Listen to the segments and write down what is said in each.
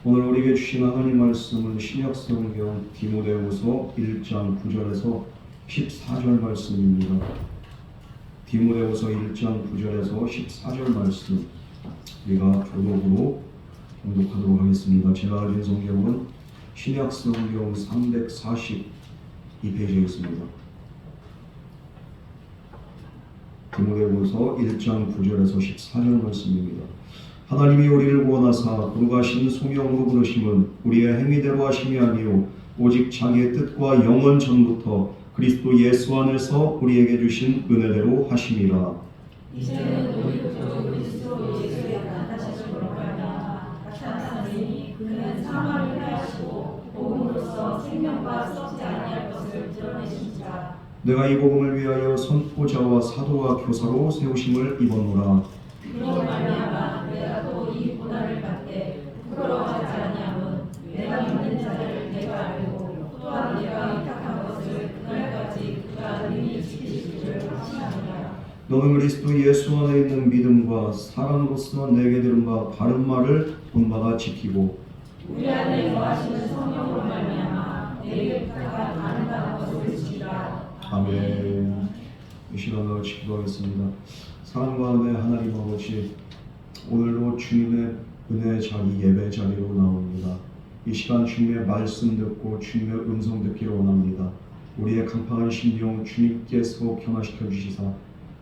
오늘 우리에게 주신 하나님 말씀은 신약성경 디모데후서 1장 9절에서 14절 말씀입니다. 디모데후서 1장 9절에서 14절 말씀 우리가 교독으로 공독하도록 하겠습니다. 제가 알린 성경은 신약성경 342페이지에 있습니다. 디모데후서 1장 9절에서 14절 말씀입니다. 하나님이 우리를 구원하사 거룩하신 소명으로 부르심은 우리의 행위대로 하심이 아니요 오직 자기의 뜻과 영원 전부터 그리스도 예수 안에서 우리에게 주신 은혜대로 하심이라. 이제는 우리 구주 그리스도 예수의 나타나심으로 말미암아 나타나니 그는 사망을 패하시고 복음으로써 생명과 썩지 아니할 것을 드러내시니라. 내가 이 복음을 위하여 선포자와 사도와 교사로 세우심을 입었노라. 그로 말미암아 내가 또 이 고난을 받되 부끄러워하지 아니함은 내가 믿는 자를 내가 알고 또한 내가 위탁한 것을 그날까지 그가 능히 지키시기를 확신하노라. 너는 그리스도 예수 안에 있는 믿음과 사랑으로서 내게 들은 바 바른 말을 본받아 지키고 우리 안에 거하시는 성령으로 말미암아 내게 부탁한 아름다운 것을 지키라. 아멘. 이 시간으로 기도하겠습니다. 사랑과 은혜 하나님 아버지, 오늘도 주님의 은혜 자리 예배 자리로 나옵니다. 이 시간 주님의 말씀 듣고 주님의 음성 듣기를 원합니다. 우리의 강팍한 심령 주님께서 변화시켜 주시사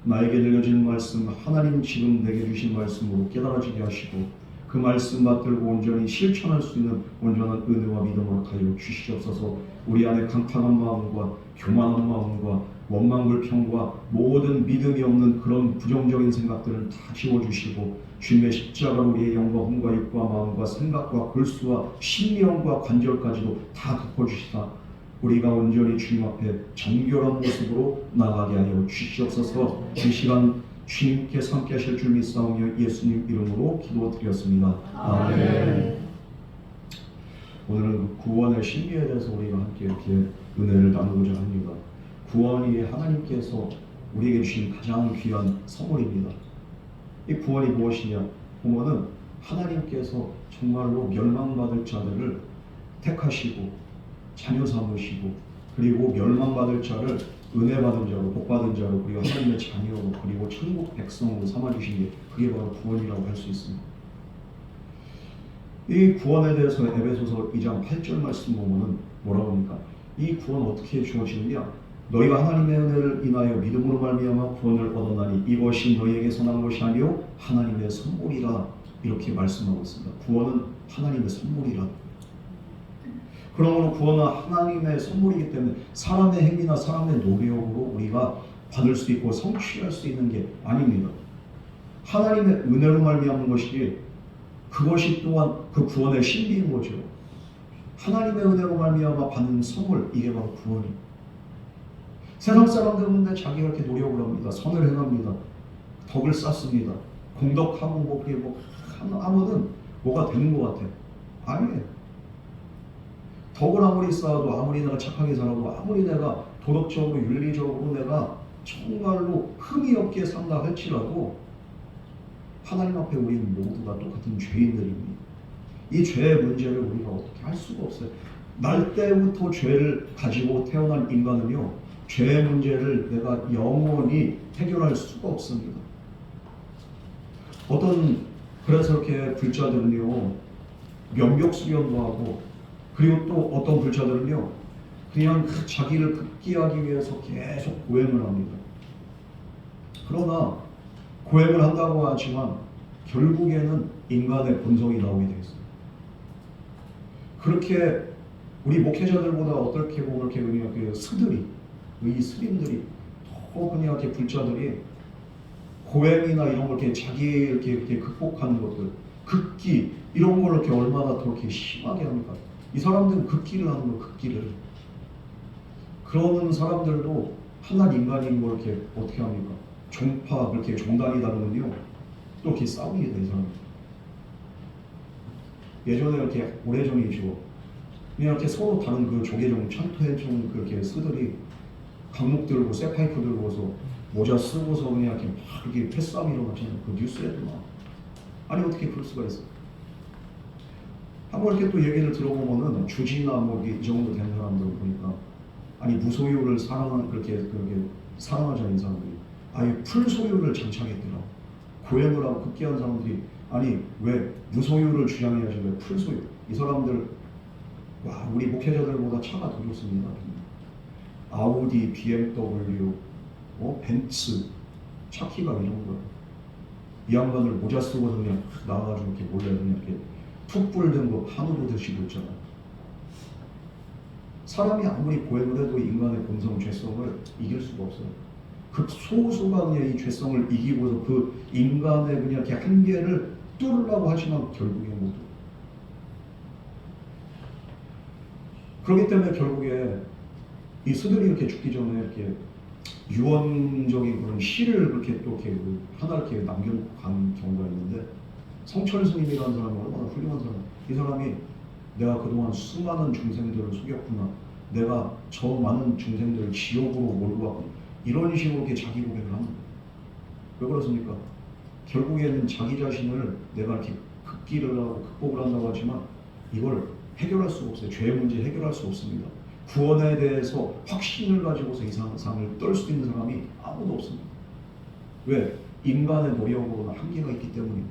나에게 들려진 말씀 하나님 지금 내게 주신 말씀으로 깨달아지게 하시고 그 말씀 받들고 온전히 실천할 수 있는 온전한 은혜와 믿음으로 하여 주시옵소서. 우리 안에 강팍한 마음과 교만한 마음과 원망불평과 모든 믿음이 없는 그런 부정적인 생각들을 다 지워주시고 주님의 십자가로 우리의 영과 혼과 육과 마음과 생각과 글수와 심령과 관절까지도 다 덮어주시다 우리가 온전히 주님 앞에 정결한 모습으로 나가게 하여 주시옵소서. 이 시간 주님께서 함께 하실 줄 믿사오며 예수님 이름으로 기도드렸습니다. 아멘. 오늘은 구원의 신비에 대해서 우리가 함께 이렇게 은혜를 나누고자 합니다. 구원이 하나님께서 우리에게 주신 가장 귀한 선물입니다. 이 구원이 무엇이냐 보면은 하나님께서 정말로 멸망받을 자들을 택하시고 자녀 삼으시고 그리고 멸망받을 자를 은혜 받은 자로 복 받은 자로 그리고 하나님의 자녀로 그리고 천국 백성으로 삼아주신 게 그게 바로 구원이라고 할 수 있습니다. 이 구원에 대해서 에베소서 2장 8절 말씀 보면은 뭐라고 합니까? 이 구원 어떻게 주어지느냐? 너희가 하나님의 은혜를 인하여 믿음으로 말미암아 구원을 얻었나니 이것이 너희에게서 난 것이 아니요 하나님의 선물이라 이렇게 말씀하고 있습니다. 구원은 하나님의 선물이라. 그러므로 구원은 하나님의 선물이기 때문에 사람의 행위나 사람의 노력으로 우리가 받을 수 있고 성취할 수 있는 게 아닙니다. 하나님의 은혜로 말미암은 것이지 그것이 또한 그 구원의 신비인 거죠. 하나님의 은혜로 말미암아 받는 선물 이게 바로 구원입니다. 세상 사람들은 근데 자기가 이렇게 노력을 합니다. 선을 행합니다. 덕을 쌓습니다. 공덕하고 뭐 그게 뭐 하면은 뭐가 되는 것 같아. 아니에요. 덕을 아무리 쌓아도 아무리 내가 착하게 살아도 아무리 내가 도덕적으로 윤리적으로 내가 정말로 흠이 없게 산다 할지라도 하나님 앞에 우리는 모두 다 똑같은 죄인들입니다. 이 죄의 문제를 우리가 어떻게 할 수가 없어요. 날 때부터 죄를 가지고 태어난 인간은요 죄의 문제를 내가 영원히 해결할 수가 없습니다. 그래서 이렇게 불자들은요 명격수련도 하고 그리고 또 어떤 불자들은요 그냥 자기를 극기하기 위해서 계속 고행을 합니다. 그러나 고행을 한다고 하지만 결국에는 인간의 본성이 나오게 되어 있어요. 그렇게 우리 목회자들보다 어떻게 보면 이렇게 그냥 이 스님들이 더 그냥 이렇게 불자들이 고행이나 이런 걸 이렇게 자기 이렇게 극복하는 것들, 극기 이런 걸 이렇게 얼마나 더 이렇게 심하게 합니까? 이 사람들은 극기를 하는 거, 극기를. 그러는 사람들도 하나님 인간인 걸 이렇게 어떻게 합니까? 종파 그렇게 종단이 다르면요 또 이렇게 싸웁니다 이 사람. 예전에 이렇게 오래전이죠. 그냥 이렇게 서로 다른 그 조계종 천토해종 그렇게 스들이 강목 들고 쇠파이프 들고서 모자 쓰고서 그냥 이렇게 막 이렇게 패싸움이 일어났잖아요. 그 뉴스에도 막. 아니 어떻게 그럴 수가 있어? 한번 이렇게 또 얘기를 들어보면은 주지나 뭐 이 정도 된 사람들 보니까 아니 무소유를 사랑하는 그렇게 사랑하지 않는 사람들이 아예 풀소유를 장착했더라. 고행을 하고 급기한 사람들이 아니 왜 무소유를 주장해야지 왜 풀소유? 이 사람들 와 우리 목회자들보다 차가 더 좋습니다. 아우디, BMW, 벤츠, 차 키가 이 정도야. 이 양반을 모자 쓰고서 그냥 나와가지고 이렇게 몰래 그냥 이렇게 툭 불든 거 한우도 드시고 있잖아. 사람이 아무리 고행을 해도 인간의 본성 죄성을 이길 수가 없어요. 그 소수가 그냥 이 죄성을 이기고서 그 인간의 그냥 이렇게 한계를 뚫으려고 하지만 결국에 못 뚫어. 그렇기 때문에 결국에 이 스들이 이렇게 죽기 전에 이렇게 유언적인 그런 시를 그렇게 또 이렇게 하나 이렇게 남겨놓고 간 경우가 있는데 성철 스님이라는 사람이 얼마나 훌륭한 사람. 이 사람이 내가 그동안 수많은 중생들을 속였구나. 내가 저 많은 중생들을 지옥으로 몰고 왔구나. 이런 식으로 이렇게 자기 고백을 하는 거예요. 왜 그렇습니까? 결국에는 자기 자신을 내가 이렇게 극기를 하고 극복을 한다고 하지만 이걸 해결할 수가 없어요. 죄의 문제 해결할 수 없습니다. 구원에 대해서 확신을 가지고서 이 세상을 떨 수 있는 사람이 아무도 없습니다. 왜? 인간의 노력으로는 한계가 있기 때문입니다.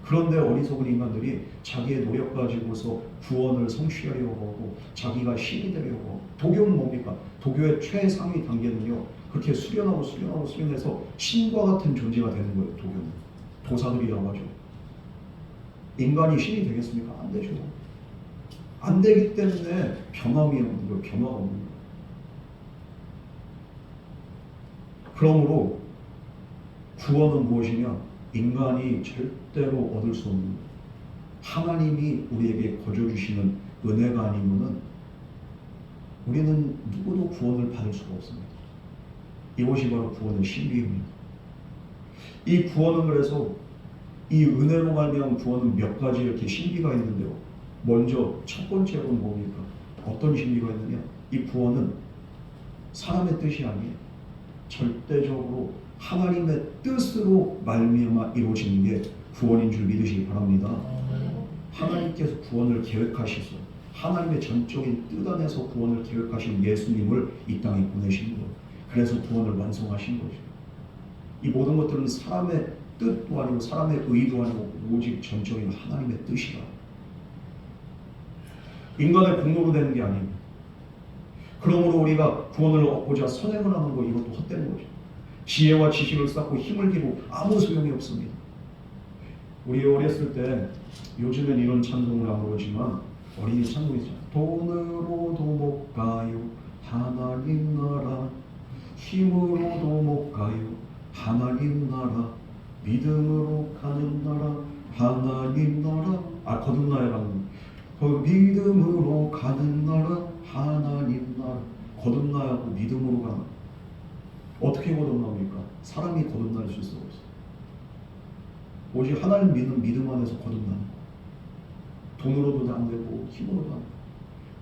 그런데 어리석은 인간들이 자기의 노력 가지고서 구원을 성취하려고 하고 자기가 신이 되려고 하고 도교는 뭡니까? 도교의 최상위 단계는요. 그렇게 수련해서 신과 같은 존재가 되는 거예요. 도교는. 도사들이라고 하죠. 인간이 신이 되겠습니까? 안 되죠. 안 되기 때문에 변함이 없는 거예요. 변화가 없는 거예요. 그러므로 구원은 무엇이냐? 인간이 절대로 얻을 수 없는 거예요. 하나님이 우리에게 거저주시는 은혜가 아니면은 우리는 누구도 구원을 받을 수가 없습니다. 이것이 바로 구원의 신비입니다. 이 구원은 그래서 이 은혜로 말미암은 구원은 몇 가지 이렇게 신비가 있는데요. 먼저 첫 번째로는 뭡니까? 어떤 신비가 있느냐? 이 구원은 사람의 뜻이 아니에요. 절대적으로 하나님의 뜻으로 말미암아 이루어지는 게 구원인 줄 믿으시기 바랍니다. 하나님께서 구원을 계획하셔서 하나님의 전적인 뜻 안에서 구원을 계획하신 예수님을 이 땅에 보내신 거예요. 그래서 구원을 완성하신 거죠. 이 모든 것들은 사람의 뜻도 아니고 사람의 의도 아니고 오직 전적인 하나님의 뜻이라. 인간의 공로로 되는 게 아닙니다. 그러므로 우리가 구원을 얻고자 선행을 하는 거 이것도 헛된 거죠. 지혜와 지식을 쌓고 힘을 기르고 아무 소용이 없습니다. 우리 어렸을 때 요즘엔 이런 찬송을 안 부르지만 어린이 찬송이 있잖아요. 돈으로도 못 가요 하나님 나라, 힘으로도 못 가요 하나님 나라, 믿음으로 가는 나라 하나님 나라. 거듭나야라는 믿음으로 가는 나라 하나님 나라. 거듭나야고 믿음으로 가는. 어떻게 거듭납니까? 사람이 거듭날 수 있어 없어. 오직 하나님 믿는 믿음 안에서 거듭나는 거. 돈으로도 안 되고 힘으로도 안 되고.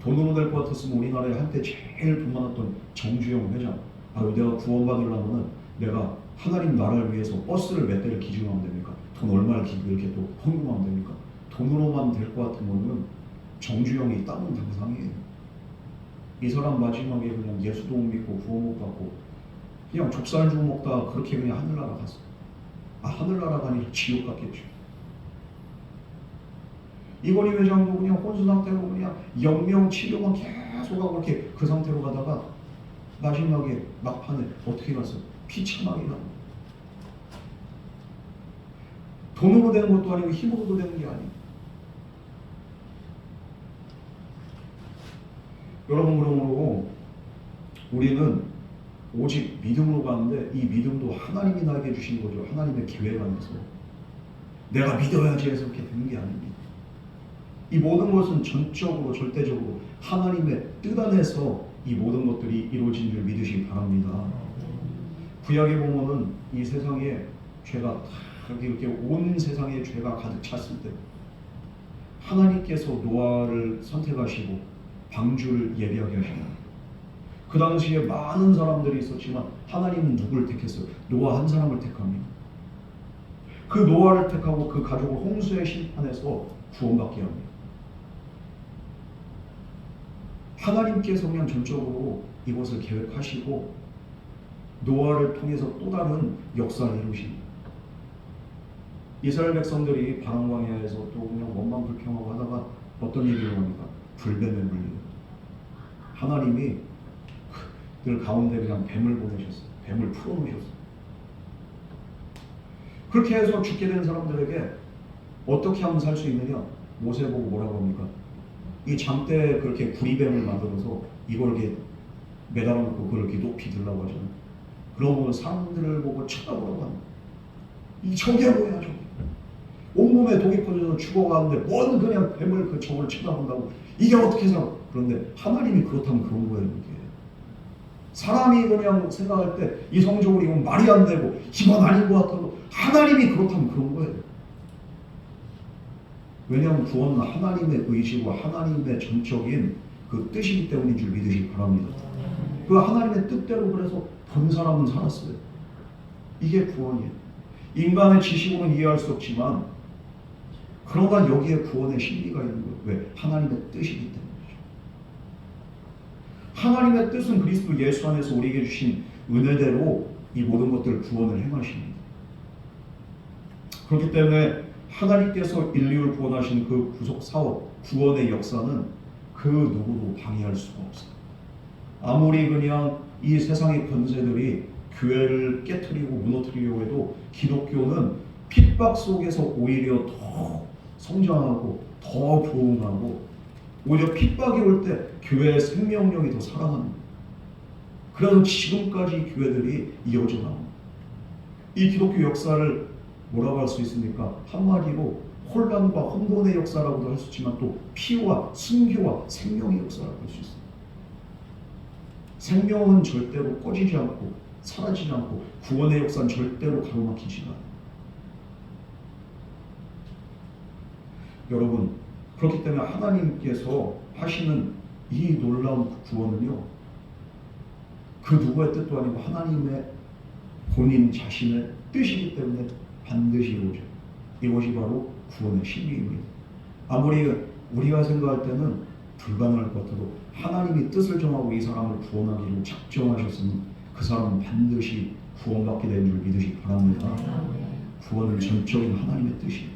돈으로 될 것 같았으면 우리나라에 한때 제일 돈 많았던 정주영 회장. 내가 구원받으려면 내가 하나님 나라를 위해서 버스를 몇 대를 기증하면 됩니까? 돈 얼마를 이렇게 또 헌금하면 됩니까? 돈으로만 될 것 같으면은 정주영이 땅은 당상이에요. 이 사람 마지막에 그냥 예수도 못 믿고 구원 못 받고 그냥 좁쌀죽 먹다가 그렇게 그냥 하늘나라 갔어. 하늘나라가 아니라 지옥 갔겠죠. 이건희 회장도 그냥 혼수 상태로 그냥 영명 치료만 계속하고 이렇게 그 상태로 가다가 마지막에 막판에 어떻게 갔어? 비참하게 가는. 돈으로 되는 것도 아니고 힘으로도 되는 게 아니에요. 여러분, 그러므로 우리는 오직 믿음으로 가는데 이 믿음도 하나님이 나에게 주신 거죠. 하나님의 계획 안에서. 내가 믿어야지 해서 그렇게 되는 게 아닙니다. 이 모든 것은 전적으로 절대적으로 하나님의 뜻 안에서 이 모든 것들이 이루어진 줄 믿으시기 바랍니다. 구약에 보면은 이 세상에 죄가 다 이렇게 온 세상에 죄가 가득 찼을 때 하나님께서 노아를 선택하시고 방주를 예비하게 하시고 그 당시에 많은 사람들이 있었지만 하나님은 누구를 택했어요? 노아 한 사람을 택합니다. 그 노아를 택하고 그 가족을 홍수의 심판에서 구원받게 합니다. 하나님께서 그냥 전적으로 이것을 계획하시고 노아를 통해서 또 다른 역사를 이루십니다. 이스라엘 백성들이 바람광야에서 또 그냥 원망 불평하고 하다가 어떤 일이 일어납니까? 불뱀에 물려요. 하나님이 늘 가운데 그냥 뱀을 보내셨어요. 뱀을 풀어놓으셨어요. 그렇게 해서 죽게 된 사람들에게 어떻게 하면 살 수 있느냐? 모세 보고 뭐라고 합니까? 이 장대에 그렇게 구리뱀을 만들어서 이걸 이렇게 매달아놓고 그걸 이렇게 높이 들라고 하잖아요. 그러고 사람들을 보고 쳐다보라고 합니다. 이 저게 뭐야 저게. 온몸에 독이 퍼져서 죽어가는데 뭔 그냥 뱀을 그 저걸 쳐다본다고 이게 어떻게 살아? 그런데 하나님이 그렇다면 그런 거예요. 이게 사람이 그냥 생각할 때 이성적으로 이건 말이 안 되고 이건 아닌 것 같아도 하나님이 그렇다면 그런 거예요. 왜냐하면 구원은 하나님의 의지고 하나님의 전적인 그 뜻이기 때문인 줄 믿으시기 바랍니다. 그 하나님의 뜻대로 그래서 본 사람은 살았어요. 이게 구원이에요. 인간의 지식으로는 이해할 수 없지만 그러나 여기에 구원의 신비가 있는 거예요. 왜? 하나님의 뜻이기 때문이죠. 하나님의 뜻은 그리스도 예수 안에서 우리에게 주신 은혜대로 이 모든 것들을 구원을 행하십니다. 그렇기 때문에 하나님께서 인류를 구원하신 그 구속 사업, 구원의 역사는 그 누구도 방해할 수가 없어요. 아무리 그냥 이 세상의 권세들이 교회를 깨트리고 무너뜨리려고 해도 기독교는 핍박 속에서 오히려 더 성장하고 더 부흥하고 오히려 핍박이 올 때 교회의 생명력이 더 살아납니다. 그래서 지금까지 교회들이 이어져 나옵니다. 이 기독교 역사를 뭐라고 할 수 있습니까? 한마디로 혼란과 혼돈의 역사라고도 할 수 있지만 또 피와 순교와 생명의 역사라고 할 수 있습니다. 생명은 절대로 꺼지지 않고 사라지지 않고 구원의 역사는 절대로 가로막히지 않아요. 여러분, 그렇기 때문에 하나님께서 하시는 이 놀라운 구원은요, 그 누구의 뜻도 아니고 하나님의 본인 자신의 뜻이기 때문에 반드시 이루어져요. 이것이 바로 구원의 신비입니다. 아무리 우리가 생각할 때는 불가능할 것 같아도 하나님이 뜻을 정하고 이 사람을 구원하기로 작정하셨으니 그 사람은 반드시 구원받게 되는 줄 믿으시기 바랍니다. 구원은 전적인 하나님의 뜻이에요.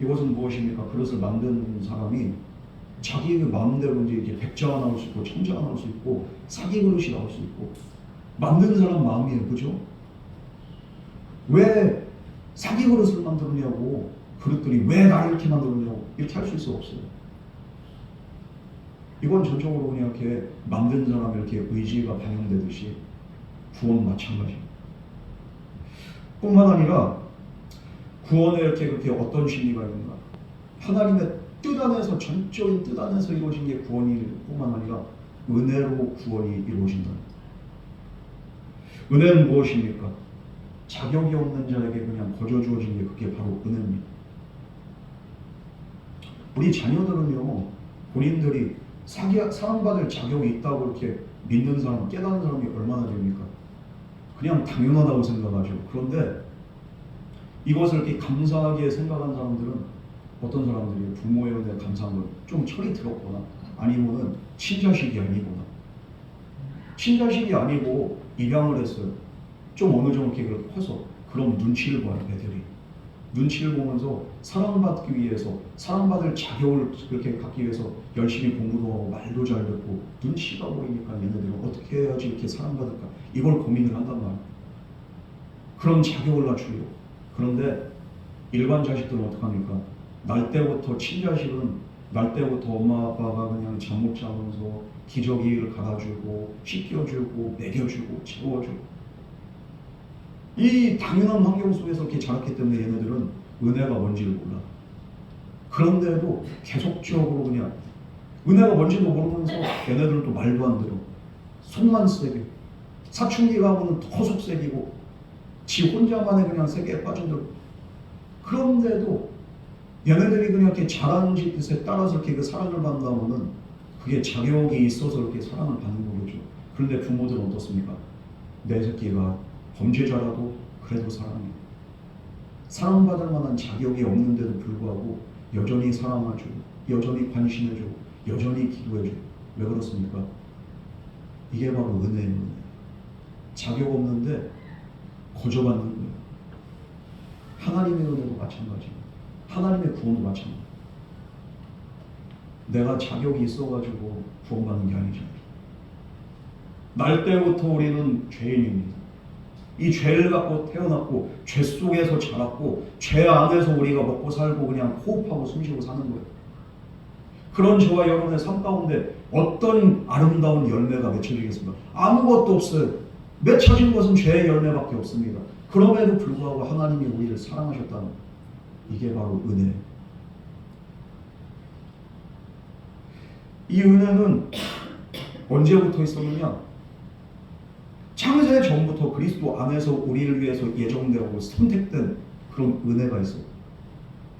이것은 무엇입니까? 그릇을 만든 사람이 자기 마음대로 이제 백자가 나올 수 있고 천자가 나올 수 있고 사기 그릇이 나올 수 있고 만든 사람 마음이에요. 그죠? 왜 사기 그릇을 만들었냐고, 그릇들이 왜 나를 이렇게 만들었냐고 이렇게 할 수 있어 없어요. 이건 전적으로 그냥 이렇게 만든 사람의 이렇게 의지가 반영되듯이 구원 마찬가지입니다. 뿐만 아니라 구원에 이렇게 그렇게 어떤 심리가 있는가? 하나님의 뜻 안에서, 전적인 뜻 안에서 이루어진 게 구원일 뿐만 아니라 은혜로 구원이 이루어진다. 은혜는 무엇입니까? 자격이 없는 자에게 그냥 거저 주어진 게 그게 바로 은혜입니다. 우리 자녀들은요, 본인들이 사랑받을 자격이 있다고 이렇게 믿는 사람, 깨닫는 사람이 얼마나 됩니까? 그냥 당연하다고 생각하죠. 그런데 이것을 이렇게 감사하게 생각한 사람들은 어떤 사람들이 부모의 은혜에 감사한 걸 좀 철이 들었거나 아니면은 친자식이 아니거나, 친자식이 아니고 입양을 했어요. 좀 어느 정도 이렇게 커서 그럼 눈치를 봐요. 애들이 눈치를 보면서 사랑받기 위해서, 사랑받을 자격을 그렇게 갖기 위해서 열심히 공부도 하고 말도 잘 듣고 눈치가 보이니까 얘네들은 어떻게 해야지 이렇게 사랑받을까 이걸 고민을 한단 말이에요. 그런 자격을 갖추려고. 그런데 일반 자식들은 어떡합니까? 날 때부터, 친자식은 날 때부터 엄마 아빠가 그냥 잠 못 자면서 기저귀를 갈아주고 씻겨주고 먹여주고 재워주고 이 당연한 환경 속에서 이렇게 자랐기 때문에 얘네들은 은혜가 뭔지를 몰라. 그런데도 계속적으로 그냥 은혜가 뭔지도 모르면서 얘네들은 또 말도 안 들어. 속만 세게. 사춘기가 하고는 더 속색이고 지 혼자만의 그냥 세계에 빠진 들. 그런데도 얘네들이 그냥 이렇게 자라는 짓에 따라서 이렇게 그 사랑을 받는다면은 그게 자격이 있어서 이렇게 사랑을 받는 거겠죠. 그런데 부모들은 어떻습니까? 내 새끼가 범죄자라도 그래도 사랑해. 사랑받을 만한 자격이 없는데도 불구하고 여전히 사랑해주고 여전히 관심해주고 여전히 기도해줘요. 왜 그렇습니까? 이게 바로 은혜예요. 자격 없는데 거저받는 거예요. 하나님의 은혜도 마찬가지예요. 하나님의 구원도 마찬가지예요. 내가 자격이 있어가지고 구원받는 게 아니잖아요. 날 때부터 우리는 죄인입니다. 이 죄를 갖고 태어났고 죄 속에서 자랐고 죄 안에서 우리가 먹고 살고 그냥 호흡하고 숨쉬고 사는 거예요. 그런 저와 여러분의 삶 가운데 어떤 아름다운 열매가 맺혀지겠습니까? 아무것도 없어요. 맺혀진 것은 죄의 열매밖에 없습니다. 그럼에도 불구하고 하나님이 우리를 사랑하셨다는, 이게 바로 은혜예요. 이 은혜는 언제부터 있었느냐? 창세 전부터 그리스도 안에서 우리를 위해서 예정되고 선택된 그런 은혜가 있어요.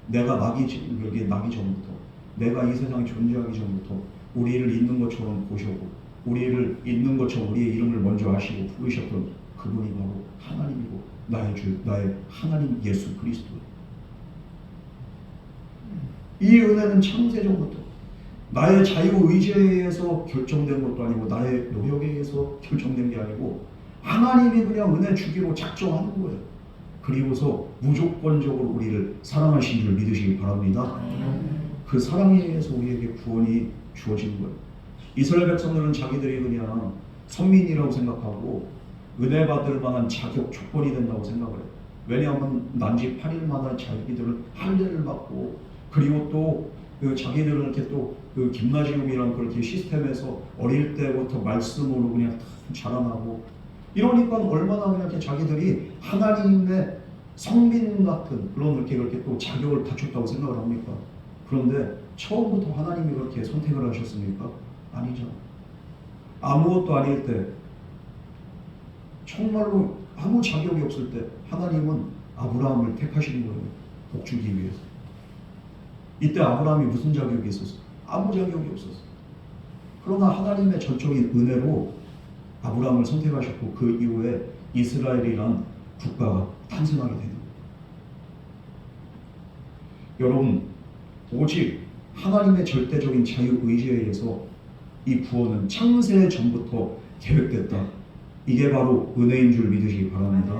내가 나기 전부터, 내가 이 세상에 존재하기 전부터 우리를 있는 것처럼 보셨고, 우리를 있는 것처럼 우리의 이름을 먼저 아시고 부르셨던 그분이 바로 하나님이고 나의 주, 나의 하나님 예수 그리스도예요. 이 은혜는 창세 전부터 나의 자유의지에 의해서 결정된 것도 아니고 나의 노력에 의해서 결정된 게 아니고 하나님이 그냥 은혜 주기로 작정하는 거예요. 그리고서 무조건적으로 우리를 사랑하신 줄 믿으시기 바랍니다. 그 사랑에 의해서 우리에게 구원이 주어진 거예요. 이스라엘 백성들은 자기들이 그냥 선민이라고 생각하고 은혜 받을 만한 자격 조건이 된다고 생각을 해요. 왜냐하면 난지 8일 만에 자기들은 할례를 받고, 그리고 또 그 자기들은 이렇게 또 그 김나지움이란 그렇게 시스템에서 어릴 때부터 말씀으로 그냥 다 자라나고, 이러니까 얼마나 그냥 이렇게 자기들이 하나님의 성민 같은 그렇게 또 자격을 갖췄다고 생각을 합니까? 그런데 처음부터 하나님이 그렇게 선택을 하셨습니까? 아니죠. 아무것도 아닐 때, 정말로 아무 자격이 없을 때 하나님은 아브라함을 택하신 거예요. 복주기 위해서. 이때 아브라함이 무슨 자격이 있었어요? 아무 자격이 없었어요. 그러나 하나님의 전적인 은혜로 아브라함을 선택하셨고 그 이후에 이스라엘이란 국가가 탄생하게 되는 거예요. 여러분, 오직 하나님의 절대적인 자유의지에 의해서 이 구원은 창세 전부터 계획됐다. 이게 바로 은혜인 줄 믿으시기 바랍니다.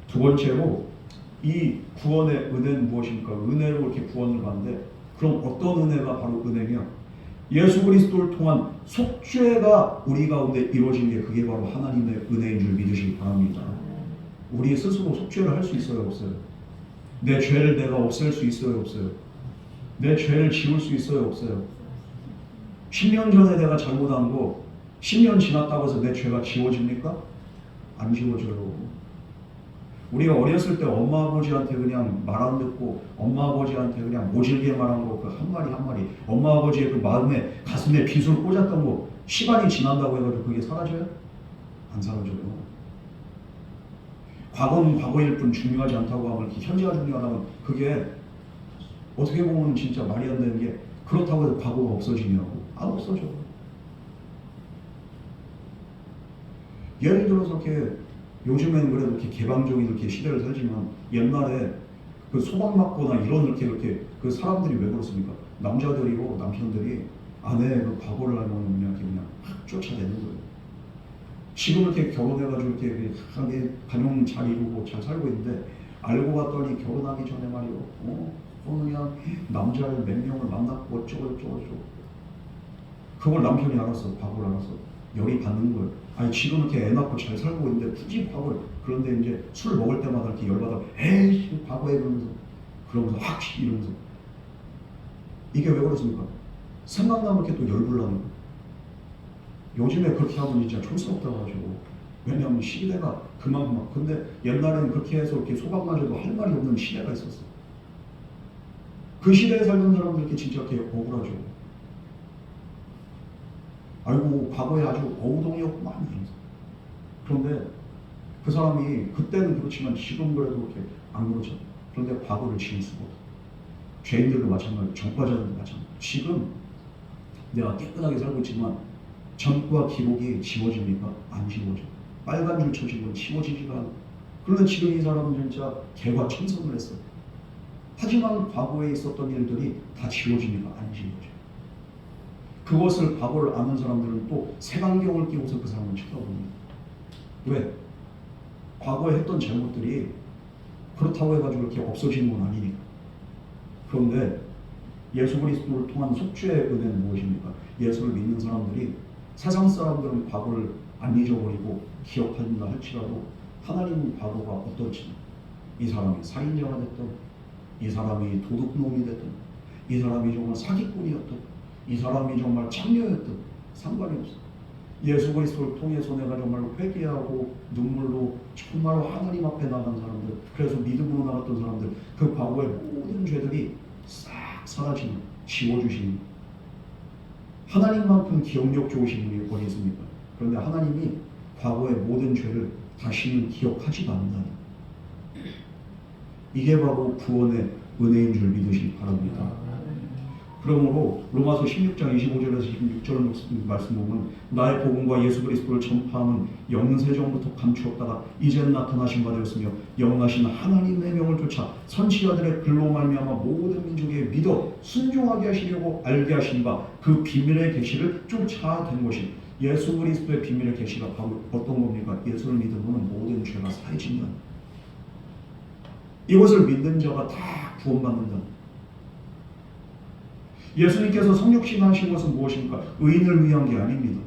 두 번째로, 이 구원의 은혜는 무엇입니까? 은혜로 이렇게 구원을 받는데, 그럼 어떤 은혜가 바로 은혜냐? 예수 그리스도를 통한 속죄가 우리 가운데 이루어진 게 그게 바로 하나님의 은혜인 줄 믿으시기 바랍니다. 우리 스스로 속죄를 할 수 있어요, 없어요? 내 죄를 내가 없앨 수 있어요, 없어요? 내 죄를 지울 수 있어요, 없어요? 10년 전에 내가 잘못한 거 10년 지났다고 해서 내 죄가 지워집니까? 안 지워져요. 우리가 어렸을 때 엄마 아버지한테 그냥 말 안 듣고 엄마 아버지한테 그냥 모질게 말한 거 그 한마디 한마디, 엄마 아버지의 그 마음에 가슴에 빗을 꽂았던 거 시간이 지난다고 해가지고 그게 사라져요? 안 사라져요. 과거는 과거일 뿐 중요하지 않다고 하면, 현재가 중요하다면 그게 어떻게 보면 진짜 말이 안 되는 게, 그렇다고 해서 과거가 없어지냐고. 안 없어져. 예를 들어서 이렇게 요즘에는 그래도 이렇게 개방적인 이렇게 시대를 살지만, 옛날에 그 소방 맞거나 이런 이렇게 그 사람들이 왜 그렇습니까? 남자들이고 남편들이 아내의 그 과거를 알면 그냥 확 쫓아내는 거예요. 지금 이렇게 결혼해가지고 이렇게 가정 잘 이루고 잘 살고 있는데, 알고 봤더니 결혼하기 전에 말이요, 그냥 남자를 몇 명을 만났고 어쩌고. 그걸 남편이 알았어. 과거를 알았어. 열이 받는 거예요. 아니 지금 이렇게 애 낳고 잘 살고 있는데 굳이 과거를. 그런데 이제 술 먹을 때마다 이렇게 열받아. 에이 과거에 그러면서 확 이러면서. 이게 왜 그렇습니까? 생각나면 이렇게 또 열불나는 거예요. 요즘에 그렇게 하면 진짜 촌스럽다고 하죠. 왜냐하면 시대가 그만큼 막. 근데 옛날에는 그렇게 해서 이렇게 소방마저도 할 말이 없는 시대가 있었어. 그 시대에 살던 사람들 진짜 이렇게 억울하죠. 아이고 과거에 아주 어우동이었구만. 그런데 그 사람이 그때는 그렇지만 지금 그래도 그렇게 안 그러죠. 그런데 과거를 지울 수가 없어. 죄인들도 마찬가지고 전과자들도 마찬가지고. 지금 내가 깨끗하게 살고 있지만 전과 기록이 지워집니까? 안 지워져. 빨간 줄 쳐진 건 지워지지가 않아. 그런데 지금 이 사람은 진짜 개과천선을 했어요. 하지만 과거에 있었던 일들이 다 지워집니까? 안 지워져. 그것을 과거를 아는 사람들은 또 색안경을 끼고서 그 사람을 쳐다봅니다. 왜? 과거에 했던 잘못들이 그렇다고 해가지고 이렇게 없어지는 건 아니니까. 그런데 예수 그리스도를 통한 속죄의 은혜는 무엇입니까? 예수를 믿는 사람들이 세상 사람들은 과거를 안 잊어버리고 기억한다 할지라도 하나님은 과거가 어떨지, 이 사람이 살인자가 됐든, 이 사람이 도둑놈이 됐든, 이 사람이 정말 사기꾼이었든, 이 사람이 정말 창녀였든 상관이 없어. 예수 그리스도를 통해서 내가 정말 회개하고 눈물로 정말로 하나님 앞에 나간 사람들, 그래서 믿음으로 나갔던 사람들, 그 과거의 모든 죄들이 싹 사라지는, 지워주시는 하나님만큼 기억력 좋으신 분이 어디 있습니까? 그런데 하나님이 과거의 모든 죄를 다시는 기억하지도 않는다. 이게 바로 구원의 은혜인 줄 믿으시기 바랍니다. 그러므로 로마서 16장 25절에서 26절 말씀 보면 나의 복음과 예수 그리스도를 전파함은 영세전부터 감추었다가 이제는 나타나신 바 되었으며 영원하신 하나님의 명을 쫓아 선지자들의 글로 말미암아 모든 민족에 믿어 순종하게 하시려고 알게 하신 바 그 비밀의 계시를 쫓아낸 것이 예수 그리스도의 비밀의 계시가 바로 어떤 겁니까? 예수를 믿으면 모든 죄가 사해진다. 이것을 믿는 자가 다 구원받는다. 예수님께서 성육신 하신 것은 무엇입니까? 의인을 위한 게 아닙니다.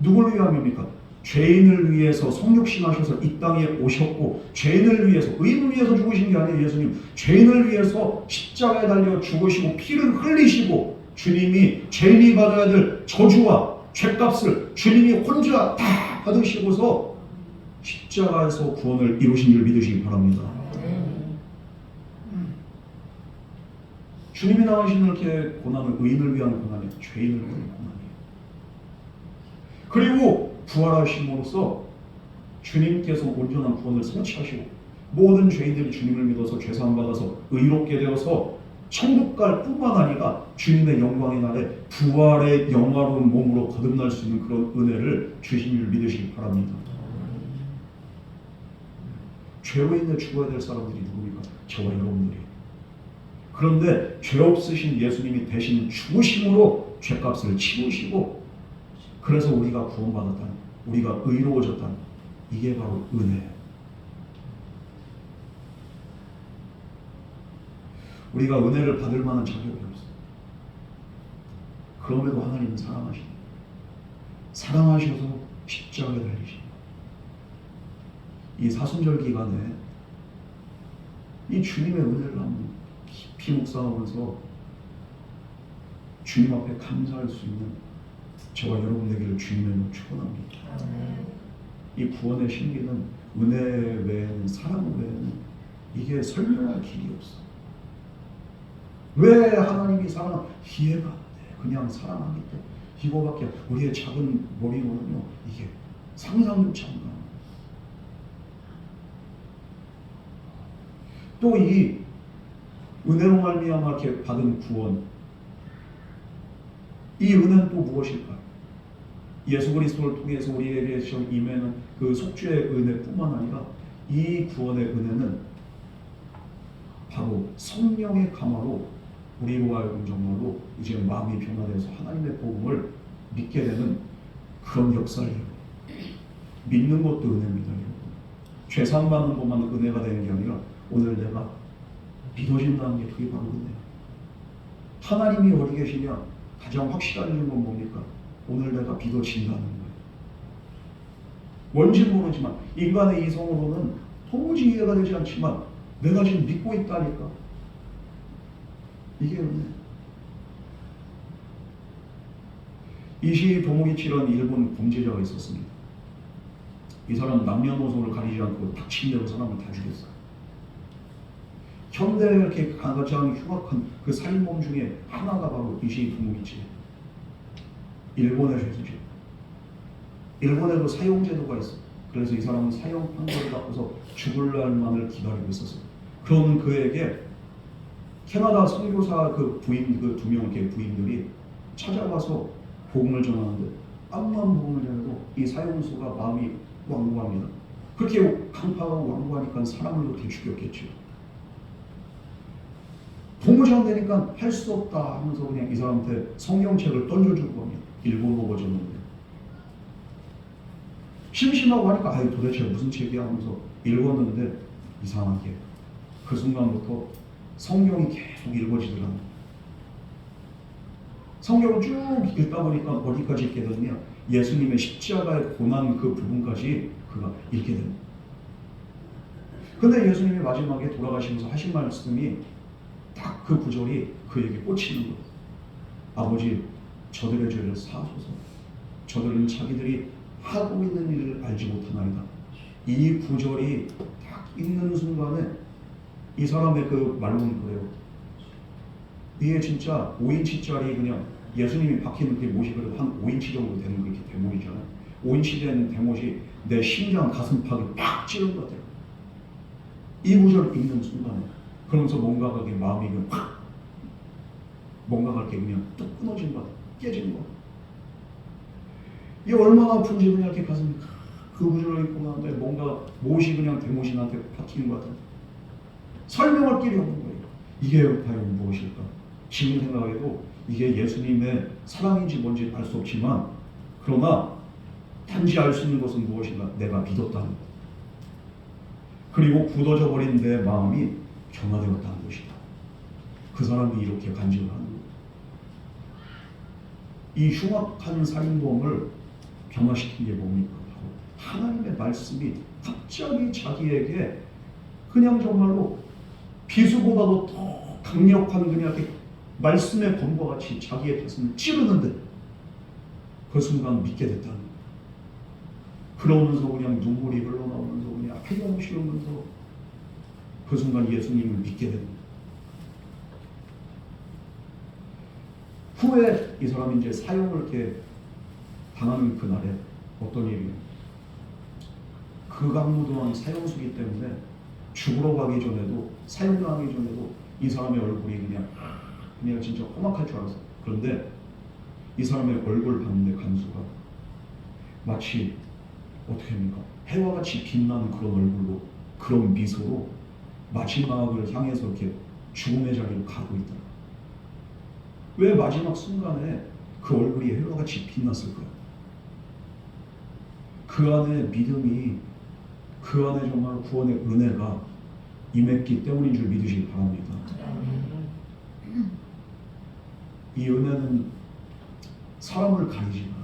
누구를 위함입니까? 죄인을 위해서 성육신 하셔서 이 땅에 오셨고 죄인을 위해서, 의인을 위해서 죽으신 게 아니에요. 예수님 죄인을 위해서 십자가에 달려 죽으시고 피를 흘리시고 주님이 죄인이 받아야 될 저주와 죄값을 주님이 혼자 다 받으시고서 십자가에서 구원을 이루신 줄 믿으시기 바랍니다. 주님이 나오시는 이렇게 고난은 의인을 위한 고난이에요. 죄인을 위한 고난이에요. 그리고 부활하심으로써 주님께서 온전한 구원을 성취하시고 모든 죄인들이 주님을 믿어서 죄사함 받아서 의롭게 되어서 천국 갈 뿐만 아니라 주님의 영광의 날에 부활의 영화로운 몸으로 거듭날 수 있는 그런 은혜를 주신 줄 믿으시기 바랍니다. 죄로 인해 죽어야 될 사람들이 누굽니까? 저와 여러분들이에요. 그런데 죄 없으신 예수님이 대신 죽으심으로 죄값을 치우시고 그래서 우리가 구원받았다는, 우리가 의로워졌다는, 이게 바로 은혜예요. 우리가 은혜를 받을 만한 자격이 없어요. 그럼에도 하나님은 사랑하시네. 사랑하셔서 십자가에 달리신 이 사순절 기간에 이 주님의 은혜를 한번 깊이 묵상하면서 주님 앞에 감사할 수 있는 저와 여러분 되기를 주님의 이름으로 축원합니다. 이 구원의 신비는 은혜 외에는, 사랑 외에는 이게 설명할 길이 없어. 왜 하나님이 사랑? 이해가 안 돼. 그냥 사랑하기 때문에. 이거밖에 우리의 작은 머리로는요 이게 상상조차 안 가요. 또 이 은혜로 말미암아 이렇게 받은 구원, 이 은혜는 또 무엇일까? 예수 그리스도를 통해서 우리에게 임하는 그 속죄의 은혜뿐만 아니라 이 구원의 은혜는 바로 성령의 감화로 우리로 하여금 정말로 이제 마음이 변화되어서 하나님의 복음을 믿게 되는 그런 역사예요. 믿는 것도 은혜입니다. 죄사함 받는 것만 은혜가 되는 게 아니라 오늘 내가 믿어진다는 게 그게 바로 은혜야. 하나님이 어디 계시냐? 가장 확실한 건 뭡니까? 오늘 내가 믿어진다는 거예요. 뭔지는 모르지만 인간의 이성으로는 도무지 이해가 되지 않지만 내가 지금 믿고 있다니까. 이게 은혜. 이시 도모기치라는 일본 범죄자가 있었습니다. 이 사람은 남녀노소를 가리지 않고 닥친 대로 사람을 다 죽였어요. 현대에 이렇게 가장 흉악한 그 살인범 중에 하나가 바로 이시 도모기치. 일본의 죄수죠. 일본에도 사형제도가 있어. 그래서 이 사람은 사형 판결을 받고서 죽을 날만을 기다리고 있었어요. 그러면 그에게 캐나다 선교사 그 부인, 그 두 명의 부인들이 찾아와서 복음을 전하는데 암만 복음을 전해도 이 사형수가 마음이 완고합니다. 그렇게 강파하고 완고하니까 사람을 그렇게 죽였겠죠. 도무지 안 되니까 할 수 없다 하면서 그냥 이 사람한테 성경책을 던져준 겁니다. 일본어 버전인데. 심심하고 하니까 아유 도대체 무슨 책이야 하면서 읽었는데 이상하게 그 순간부터 성경이 계속 읽어지더라고요. 성경을 쭉 읽다 보니까 어디까지 읽게 되느냐, 예수님의 십자가의 고난 그 부분까지 그가 읽게 됩니다. 근데 예수님이 마지막에 돌아가시면서 하신 말씀이 딱 그 구절이 그에게 꽂히는 거예요. 아버지, 저들의 죄를 사하소서. 저들은 자기들이 하고 있는 일을 알지 못하나이다. 이 구절이 딱 읽는 순간에 이 사람의 그 말로는 그래요. 이게 진짜 5인치짜리 그냥 예수님이 박힌 그 못이 그래도 한 5인치 정도 되는 그렇게 대못이잖아요. 5인치 된 대못이 내 심장 가슴팍에 팍 찌른 것 같아요. 이 구절을 읽는 순간에 그러면서 뭔가가 그게 마음이 그냥 확 뭔가가 이렇게 그냥 뚝 끊어진 것 같아요. 깨진 것 같아요. 이게 얼마나 아픈지 그냥 이렇게 가슴이 그 구절을 읽고 나는데 뭔가 못이 그냥 대못이 나한테 박히는 것 같아요. 설명할 길이 없는 거예요. 이게 과연 무엇일까? 지금 생각해도 이게 예수님의 사랑인지 뭔지 알 수 없지만 그러나 단지 알 수 있는 것은 무엇인가? 내가 믿었다는 것. 그리고 굳어져 버린 내 마음이 변화되었다는 것이다. 그 사람이 이렇게 간증을 하는 거예요. 이 흉악한 살인범을 변화시킨 게 뭡니까? 하나님의 말씀이 갑자기 자기에게 그냥 정말로 비수보다도 더 강력한 그냥 이렇게 말씀의 검과 같이 자기의 가슴을 찌르는데 그 순간 믿게 됐다는 거예요. 그러면서 그냥 눈물이 흘러나오면서 그냥 하염없이 오면서 그 순간 예수님을 믿게 됩니다. 후에 이 사람이 이제 사형을 이렇게 당하는 그날에 어떤 일이 극악무도한 사형수기 때문에 죽으러 가기 전에도 사형당하기 전에도 이 사람의 얼굴이 그냥 진짜 험악할 줄 알았어요. 그런데 이 사람의 얼굴 봤는데 간수가 마치 어떻게 합니까? 해와 같이 빛나는 그런 얼굴로 그런 미소로 마지막을 향해서 이렇게 죽음의 자리로 가고 있다. 왜 마지막 순간에 그 얼굴이 해와 같이 빛났을까요? 그 안에 믿음이, 그 안에 정말 구원의 은혜가 임했기 때문인 줄 믿으시기 바랍니다. 이 은혜는 사람을 가리지만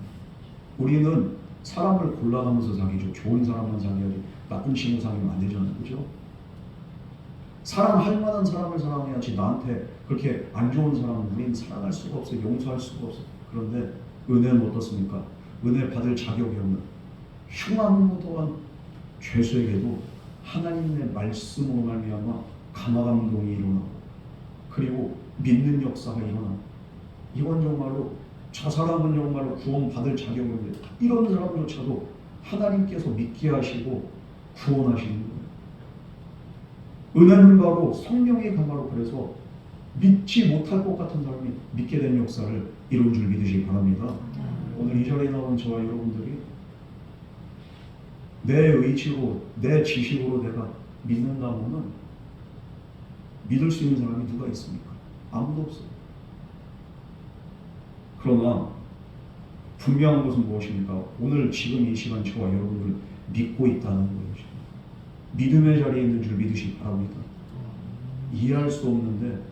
우리는 사람을 골라가면서 사귀죠. 좋은 사람만 사귀어야지 나쁜 친구 사귀면 안 되잖아요. 그죠? 사랑할 만한 사람을 사랑해야지 나한테 그렇게 안 좋은 사람은 우리는 사랑할 수가 없어요. 용서할 수가 없어요. 그런데 은혜는 어떻습니까? 은혜 받을 자격이 없는 흉악무도한 죄수에게도 하나님의 말씀으로 말미암아 감화감동이 일어나고 그리고 믿는 역사가 일어나고 이건 정말로 저 사람은 정말로 구원받을 자격이 없는데 이런 사람조차도 하나님께서 믿게 하시고 구원하시는 거예요. 은혜는 바로 성령의 감화로 그래서 믿지 못할 것 같은 사람이 믿게 된 역사를 이룬 줄 믿으시기 바랍니다. 오늘 이 자리에 나온 저와 여러분들이 내 의지로 내 지식으로 내가 믿는다면은 믿을 수 있는 사람이 누가 있습니까? 아무도 없어요. 그러나 분명한 것은 무엇입니까? 오늘 지금 이 시간 저와 여러분을 믿고 있다는 것입니다. 믿음의 자리에 있는 줄 믿으시기 바랍니다. 이해할 수 없는데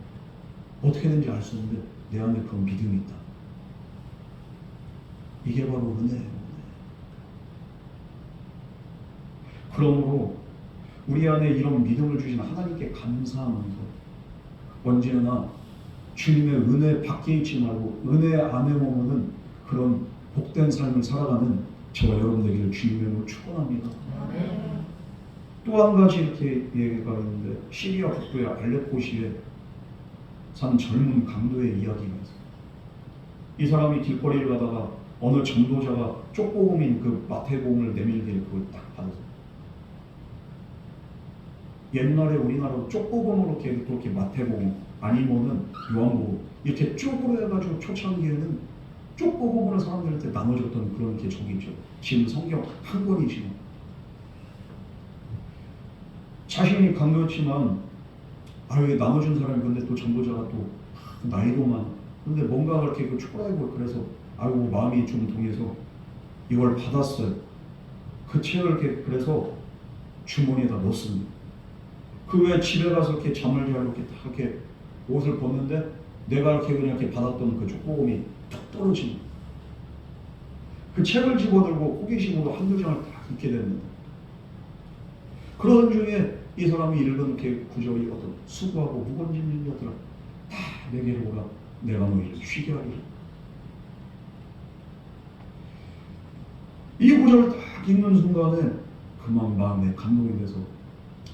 어떻게든지 알 수 없는데 내 안에 그런 믿음이 있다. 이게 바로 은혜예요. 그러므로 우리 안에 이런 믿음을 주신 하나님께 감사하면서 언제나 주님의 은혜 밖에 있지 말고 은혜 안에 머무는 그런 복된 삶을 살아가는 저와 여러분 되기를 주님의 이름으로 축원합니다. 또 한 가지 이렇게 얘기가 있는데 시리아 북부의 알레포시에 산 젊은 강도의 이야기가 있어요. 이 사람이 길거리를 가다가 어느 전도자가 쪽복음인 그 마태복음을 내밀길래 그걸 딱 받았어요. 옛날에 우리나라도 쪽복음으로 이렇게 마태복음 아니면은 요한복음 이렇게 쪽으로 해가지고 초창기에는 쪽복음으로 사람들한테 나눠줬던 그런 게 저기 있죠. 지금 성경 한 권이지만 자신이 강도였지만 아유 나눠준 사람이 근데 또 전도자가 또 나이도 많아. 근데 뭔가 그렇게 그 초라하고 그래서 아유 마음이 좀 동해서 이걸 받았어요. 그 책을 이렇게 그래서 주머니에다 넣었습니다. 그 후에 집에 가서 이렇게 잠을 자고 이렇게 딱 이렇게 옷을 벗는데 내가 이렇게 그냥 이렇게 받았던 그 족보음이 툭 떨어진 그 책을 집어들고 호기심으로 한두 장을 딱 읽게 됐는데 그런 중에 이 사람이 읽은 그 구절이 어떤 수고하고 무거운 것들을 다 내게로 오라 내가 너희를 쉬게 하리라. 이 구절을 딱 읽는 순간에 그만 마음에 감동이 돼서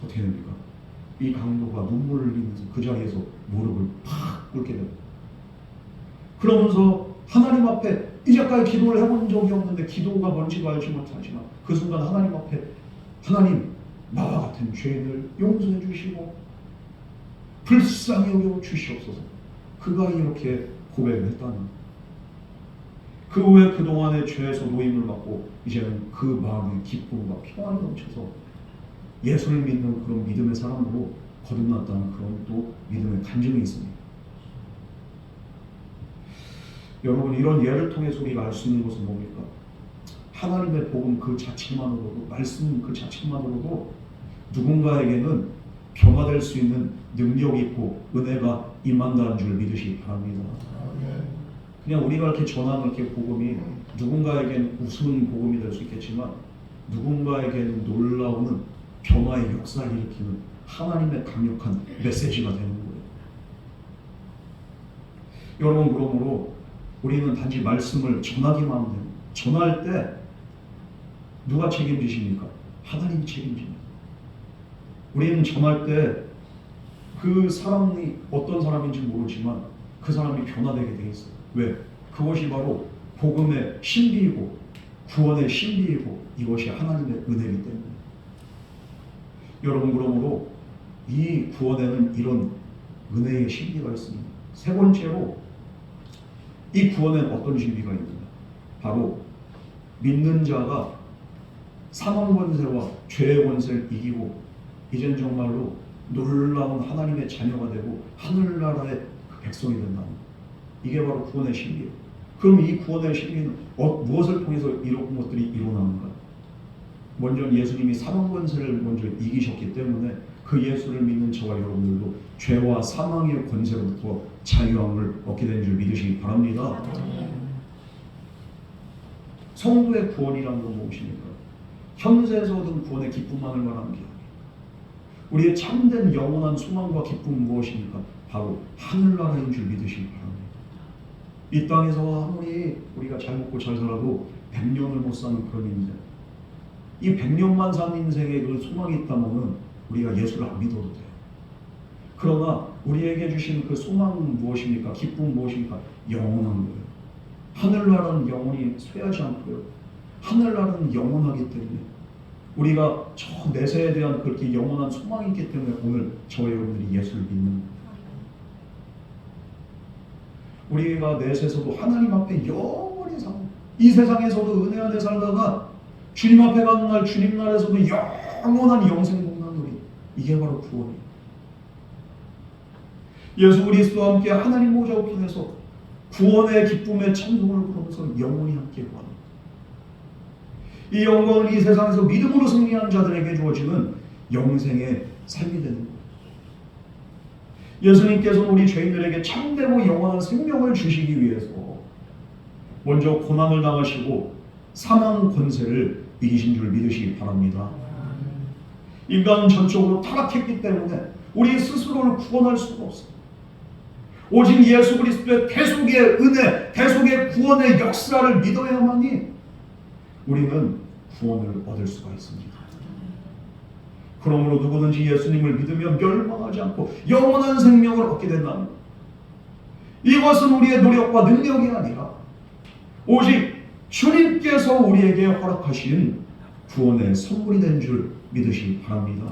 어떻게 됩니까? 이 강도가 눈물을 흘리면서 그 자리에서 무릎을 팍 꿇게 됩니다. 그러면서 하나님 앞에 이제까지 기도를 해본 적이 없는데 기도가 뭔지도 알지 못하지만 그 순간 하나님 앞에 하나님 나와 같은 죄인을 용서해 주시고 불쌍히 여겨 주시옵소서. 그가 이렇게 고백을 했다는 그 후에 그동안의 죄에서 노임을 받고 이제는 그 마음의 기쁨과 평안이 넘쳐서 예수를 믿는 그런 믿음의 사람으로 거듭났다는 그런 또 믿음의 간증이 있습니다. 여러분 이런 예를 통해서 우리가 알 수 있는 것은 뭡니까? 하나님의 복음 그 자체만으로도 말씀 그 자체만으로도 누군가에게는 변화될 수 있는 능력이 있고 은혜가 임한다는 줄 믿으시기 바랍니다. 그냥 우리가 이렇게 전하는 이렇게 복음이 누군가에게는 우스운 복음이 될 수 있겠지만 누군가에게는 놀라운 변화의 역사를 일으키는 하나님의 강력한 메시지가 되는 거예요. 여러분 그러므로 우리는 단지 말씀을 전하기만 하면 됩니다. 전할 때 누가 책임지십니까? 하나님이 책임집니다. 우리는 전할 때 그 사람이 어떤 사람인지 모르지만 그 사람이 변화되게 돼 있어요. 왜? 그것이 바로 복음의 신비이고 구원의 신비이고 이것이 하나님의 은혜이기 때문에 여러분 그러므로 이 구원에는 이런 은혜의 신비가 있습니다. 세 번째로 이 구원에는 어떤 신비가 있느냐? 바로 믿는 자가 사망 권세와 죄의 권세를 이기고 이젠 정말로 놀라운 하나님의 자녀가 되고 하늘나라의 그 백성이 된다는 것. 이게 바로 구원의 신비예요. 그럼 이 구원의 신비는 무엇을 통해서 이런 것들이 일어나는가? 먼저 예수님이 사망 권세를 먼저 이기셨기 때문에 그 예수를 믿는 저와 여러분들도 죄와 사망의 권세로부터 자유함을 얻게 된 줄 믿으시기 바랍니다. 성도의 구원이라는 건 무엇입니까? 현세에서 얻은 구원의 기쁨만을 말하는 게 아니에요. 우리의 참된 영원한 소망과 기쁨은 무엇입니까? 바로 하늘나라인 줄 믿으시기 바랍니다. 이 땅에서 아무리 우리가 잘 먹고 잘 살아도 100년을 못 사는 그런 인생, 이 100년만 산 인생에 그 소망이 있다면 우리가 예수를 안 믿어도 돼요. 그러나 우리에게 주신 그 소망은 무엇입니까? 기쁨은 무엇입니까? 영원한 거예요. 하늘나라는 영원히 쇠하지 않고요. 하늘나라는 영원하기 때문에 우리가 저 내세에 대한 그렇게 영원한 소망이 있기 때문에 오늘 저와 여러분들이 예수를 믿는 거예요. 우리가 내세에서도 하나님 앞에 영원히 살고 이 세상에서도 은혜 안에 살다가 주님 앞에 가는 날 주님 나라에서도 영원한 영생 복난 우리 이게 바로 구원이에요. 예수 그리스도와 함께 하나님 보좌 우편에서 구원의 기쁨의 찬송을 부르면서 영원히 함께 구하는 이 영광은 이 세상에서 믿음으로 승리하는 자들에게 주어지는 영생의 삶이 되는 거예요. 예수님께서는 우리 죄인들에게 참되고 영원한 생명을 주시기 위해서 먼저 고난을 당하시고 사망 권세를 이기신 줄 믿으시기 바랍니다. 인간은 전적으로 타락했기 때문에 우리 스스로를 구원할 수가 없습니다. 오직 예수 그리스도의 대속의 은혜, 대속의 구원의 역사를 믿어야만이 우리는 구원을 얻을 수가 있습니다. 그러므로 누구든지 예수님을 믿으면 멸망하지 않고 영원한 생명을 얻게 된다는 것. 이것은 우리의 노력과 능력이 아니라 오직 주님께서 우리에게 허락하신 구원의 선물이 된 줄 믿으시기 바랍니다.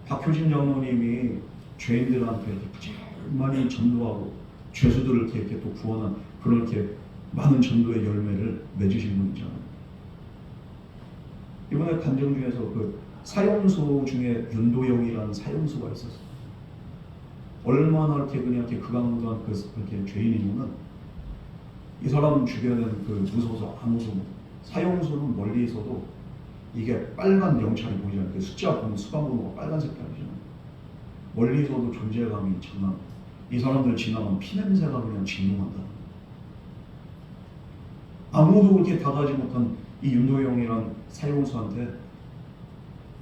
박효진 장로님이 죄인들한테 가장 많이 전도하고 죄수들을 이렇게 또 구원한 그렇게 많은 전도의 열매를 맺으신 분이잖아요. 이번에 간증 중에서 그 사형수 중에 윤도영이라는 사형수가 있었어요. 얼마나 이렇게 그냥 이렇게 극악무도한 그렇게 죄인이면은 이 사람 주변에는 그 무서워서 아무도 사형수는 멀리 있어도 이게 빨간 명찰이 보이잖아요. 그 숫자 보면 수감 번호가 빨간 색깔이잖아요. 멀리 있어도 존재감이 장난. 이 사람들 지나면 피냄새가 그냥 진동한다. 아무도 그렇게 다가지 못한 이 윤도영이란 사형수한테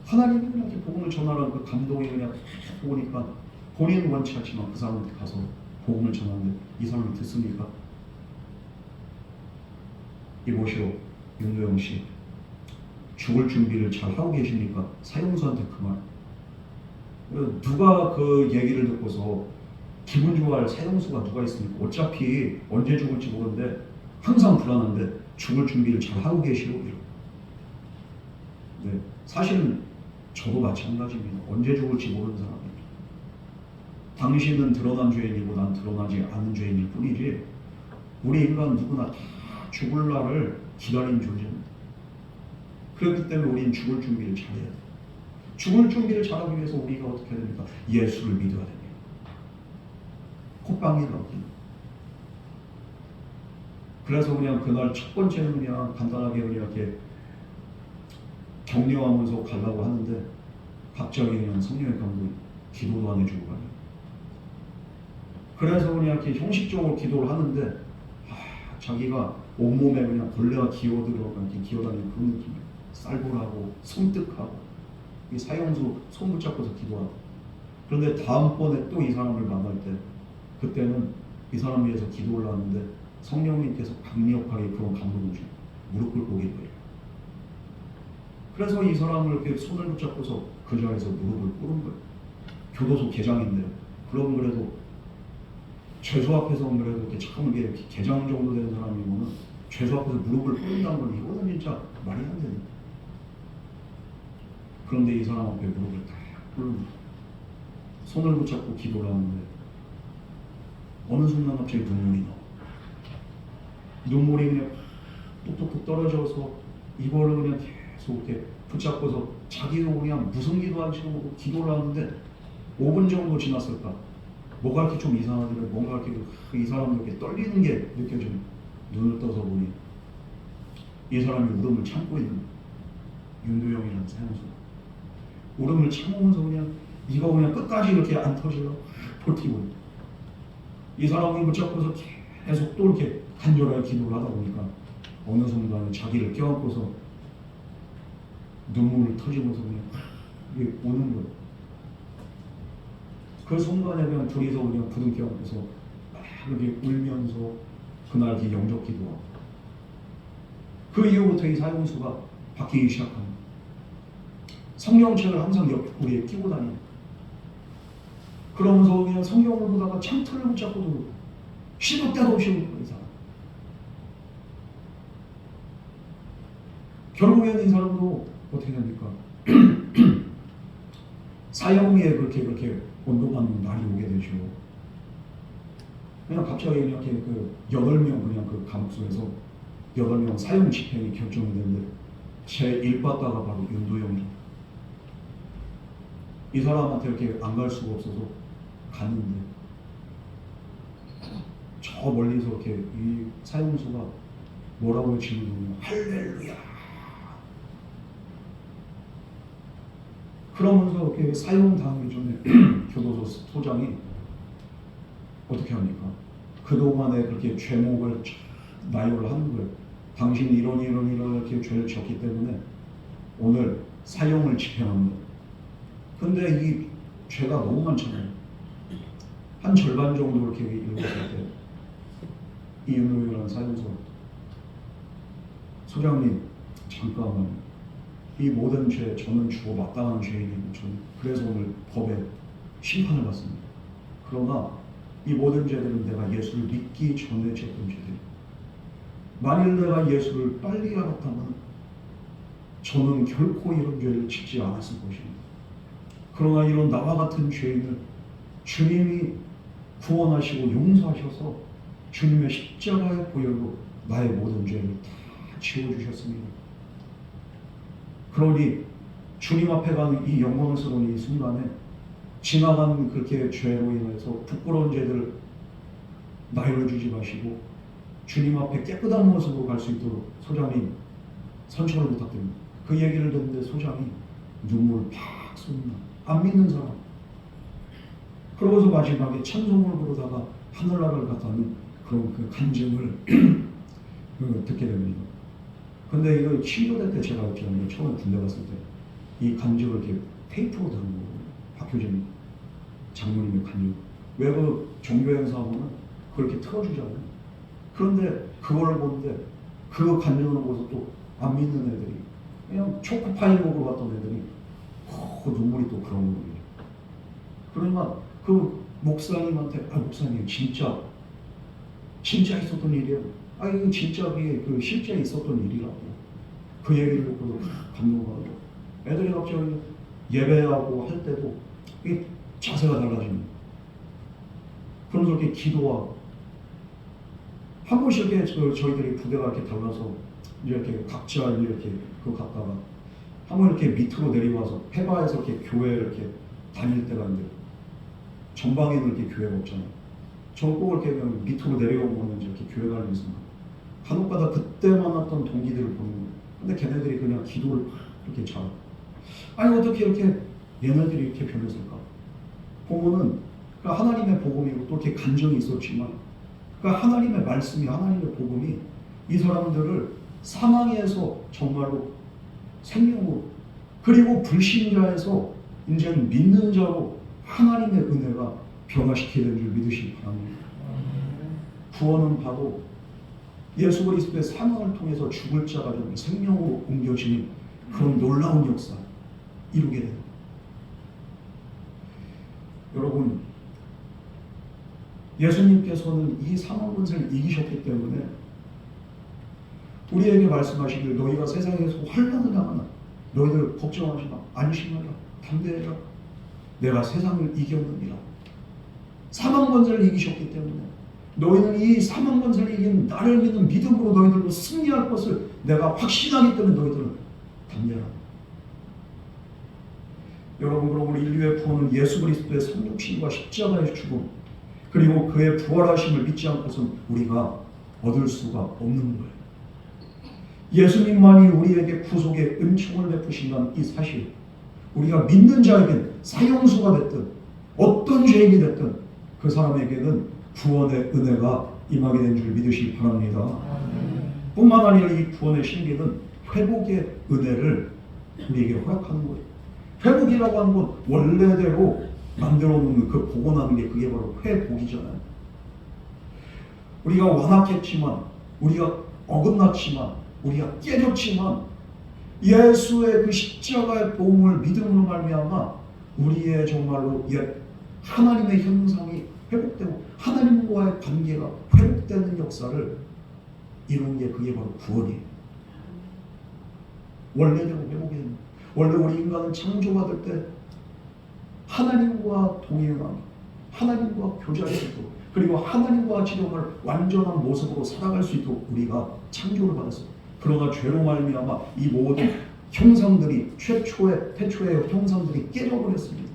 하나님이 그냥 이렇게 복음을 전하라는 그 감동이 그냥 보니까 본인은 원치 않지만 그 사람한테 가서 복음을 전하는데 이 사람이 듣습니까? 이보시오, 윤도영 씨, 죽을 준비를 잘 하고 계십니까? 사형수한테 그 말. 누가 그 얘기를 듣고서 기분 좋아할 사형수가 누가 있습니까? 어차피 언제 죽을지 모르는데 항상 불안한데 죽을 준비를 잘 하고 계시오. 네, 사실은 저도 마찬가지입니다. 언제 죽을지 모르는 사람입니다. 당신은 드러난 죄인이고 난 드러나지 않은 죄인일 뿐이지 우리 인간 누구나 다 죽을 날을 기다리는 존재입니다. 그렇기 때문에 우리는 죽을 준비를 잘해야 돼요. 죽을 준비를 잘하기 위해서 우리가 어떻게 해야 됩니까? 예수를 믿어야 됩니다. 콧방이를 얻기는. 그래서 그냥 그날 첫 번째는 그냥 간단하게 그냥 이렇게 격려하면서 가려고 하는데 갑자기 그냥 성령의 감동이 기도도 안 해주고 가요. 그래서 그냥 이렇게 형식적으로 기도를 하는데 자기가 온몸에 그냥 벌레가 기어들어가 이렇게 기어다니는 그런 느낌이에요. 쌀벌하고 섬뜩하고 이 사형수 손 붙잡고서 기도하고. 그런데 다음번에 또 이 사람을 만날 때 그때는 이 사람 위해서 기도를 하는데 성령님께서 강력하게 그런 감동을 주고 무릎 꿇고 기도해요. 그래서 이 사람을 이렇게 손을 붙잡고서 그 자리에서 무릎을 꿇은 거예요. 교도소 개장인데요. 그럼 그래도 죄수 앞에서 그래도 이렇게 참 이게 개장 정도 되는 사람이면은 죄수 앞에서 무릎을 꿇는다는 건 이거는 진짜 말이 안 되는. 그런데 이 사람 앞에 무릎을 딱 꿇는 손을 붙잡고 기도를 하는데 어느 순간 갑자기 눈물이 나와. 눈물이 그냥 뚝뚝뚝 떨어져서 이거를 그냥 계속 이렇게 붙잡고서 자기도 그냥 무슨 기도하는지 모르고 기도를 하는데 5분 정도 지났을까? 뭐가 이렇게 좀 이상하더래. 뭔가 이렇게 이 사람도 이렇게 떨리는 게 느껴져요. 눈을 떠서 보니 이 사람이 울음을 참고 있는 윤도영이라는 사형수. 울음을 참으면서 그냥 이거 그냥 끝까지 이렇게 안 터지려고 버티고 이 사람을 붙잡고서 계속 또 이렇게 간절하게 기도를 하다 보니까 어느 순간에 자기를 껴안고서 눈물을 터지면서 그냥 이게 오는 거예요. 그 순간에 그냥 둘이서 그냥 부둥켜 안고서 막 이렇게 울면서 그날 이렇게 영접 기도하고 그 이후부터 이 사형수가 바뀌기 시작합니다. 성경책을 항상 옆구리에 끼고 다니고 그러면서 그냥 성경을 보다가 창틀을 붙잡고도 시도 때도 없이 울고 이 사람. 결국에는 이 사람도 어떻게 됩니까? 사형위에 그렇게 언급하는 날이 오게 되죠. 그냥 갑자기 이렇게 그 8명 그냥 그 감옥 속에서 8명 사형 집행이 결정이 되는데 제 1바다가 바로 윤도영이라고. 이 사람한테 이렇게 안 갈 수가 없어서 갔는데 저 멀리서 이렇게 이 사형수가 뭐라고 외치는 할렐루야. 그러면서 이렇게 사형 당하기 전에 교도소 소장이 어떻게 합니까? 그동안에 그렇게 죄목을 나열을 하는 거예요. 당신이 이런 이렇게 죄를 졌기 때문에 오늘 사형을 집행합니다. 근데 이 죄가 너무 많잖아요. 한 절반 정도 이렇게 읽었을 때 이 윤도영이라는 사형수 소장님 잠깐만 이 모든 죄 저는 주고 마땅한 죄인이고 저는 그래서 오늘 법에 심판을 받습니다. 그러나 이 모든 죄들은 내가 예수를 믿기 전에 지었던 죄들. 만일 내가 예수를 빨리 알았다면 저는 결코 이런 죄를 짓지 않았을 것입니다. 그러나 이런 나와 같은 죄인을 주님이 구원하시고 용서하셔서 주님의 십자가의 보혈로 나의 모든 죄를 다 지워주셨습니다. 그러니 주님 앞에 가는 이 영광스러운 이 순간에 지나간 그렇게 죄로 인해서 부끄러운 죄들을 나열해주지 마시고 주님 앞에 깨끗한 모습으로 갈 수 있도록 소장님 선처를 부탁드립니다. 그 얘기를 듣는데 소장이 눈물 팍 쏟나. 안 믿는 사람. 그러고서 마지막에 찬송을 부르다가 하늘나라를 갔다는 그런 그 간증을 듣게 됩니다. 근데 이거 친교대 때 제가 알기로는 처음 군대 갔을 때 이 간증을 이렇게 테이프로 들은 거예요. 박효진 장모님의 간증. 왜 그 종교 행사하면은 그렇게 틀어주잖아요. 그런데 그걸 보는데 그 간증을 보고서 또 안 믿는 애들이 그냥 초코파이 먹으러 갔던 애들이 눈물이 또 그런 거예요. 그러니까 그 목사님한테 목사님 진짜 있었던 일이에요. 이거 진짜 그 실제 있었던 일이라고. 그 얘기를 듣고도 감동받고 애들이 갑자기 예배하고 할 때도 이 자세가 달라집니다. 그러면서 이렇게 기도하고 한 번씩 이렇게 저희들이 부대가 이렇게 달라서 이렇게 각자 이렇게 그 갔다가 한 번 이렇게 밑으로 내려와서 페바에서 이렇게 교회 이렇게 다닐 때가 있는데 전방에는 이렇게 교회가 없잖아요. 전 꼭 이렇게 밑으로 내려오면 이렇게 교회 가는 있습니다. 간혹가다 그때 만났던 동기들을 보는 거예요. 근데 걔네들이 그냥 기도를 이렇게 잘. 어떻게 이렇게 얘네들이 이렇게 변했을까? 보면은 하나님의 복음이고 또 이렇게 간정이 있었지만 하나님의 말씀이 하나님의 복음이 이 사람들을 사망에서 정말로 생명으로 그리고 불신자에서 이제 믿는 자로 하나님의 은혜가 변화시키게 된 줄 믿으시기 바랍니다. 구원은 바로 예수 그리스도의 사망을 통해서 죽을 자가 된 생명으로 옮겨지는 그런 놀라운 역사 이루게 됩니다. 여러분, 예수님께서는 이 사망 권세를 이기셨기 때문에 우리에게 말씀하시길 너희가 세상에서 환난을 당하나 너희들 걱정하지 마, 안심하라, 담대해라. 내가 세상을 이겼느니라. 사망 권세를 이기셨기 때문에 너희는 이 사망 권세를 이긴 나를 믿는 믿음으로 너희들도 승리할 것을 내가 확신하기 때문에 너희들은 담대하라. 여러분, 그럼 우리 인류의 구원은 예수 그리스도의 성육신과 십자가의 죽음 그리고 그의 부활하심을 믿지 않고선 우리가 얻을 수가 없는 거예요. 예수님만이 우리에게 구속의 은총을 베푸신다는 이 사실, 우리가 믿는 자에겐 사형수가 됐든 어떤 죄인이 됐든 그 사람에게는 구원의 은혜가 임하게 된 줄 믿으시기 바랍니다. 뿐만 아니라 이 구원의 신비는 회복의 은혜를 우리에게 허락하는 거예요. 회복이라고 하는 건 원래대로 만들어 놓는 그 복원하는 게 그게 바로 회복이잖아요. 우리가 완악했지만, 우리가 어긋났지만, 우리가 깨졌지만 예수의 그 십자가의 복음을 믿음으로 말미암아 우리의 정말로 옛 하나님의 형상이 회복되고 하나님과의 관계가 회복되는 역사를 이룬 게 그게 바로 구원이에요. 원래대로 회복이 됩니다. 원래 우리 인간은 창조받을 때 하나님과 동행하며 하나님과 교제할 수 있도록 그리고 하나님과 같이 정말 완전한 모습으로 살아갈 수 있도록 우리가 창조를 받았습니다. 그러나 죄로 말미암아 이 모든 형상들이 태초의 형상들이 깨져버렸습니다.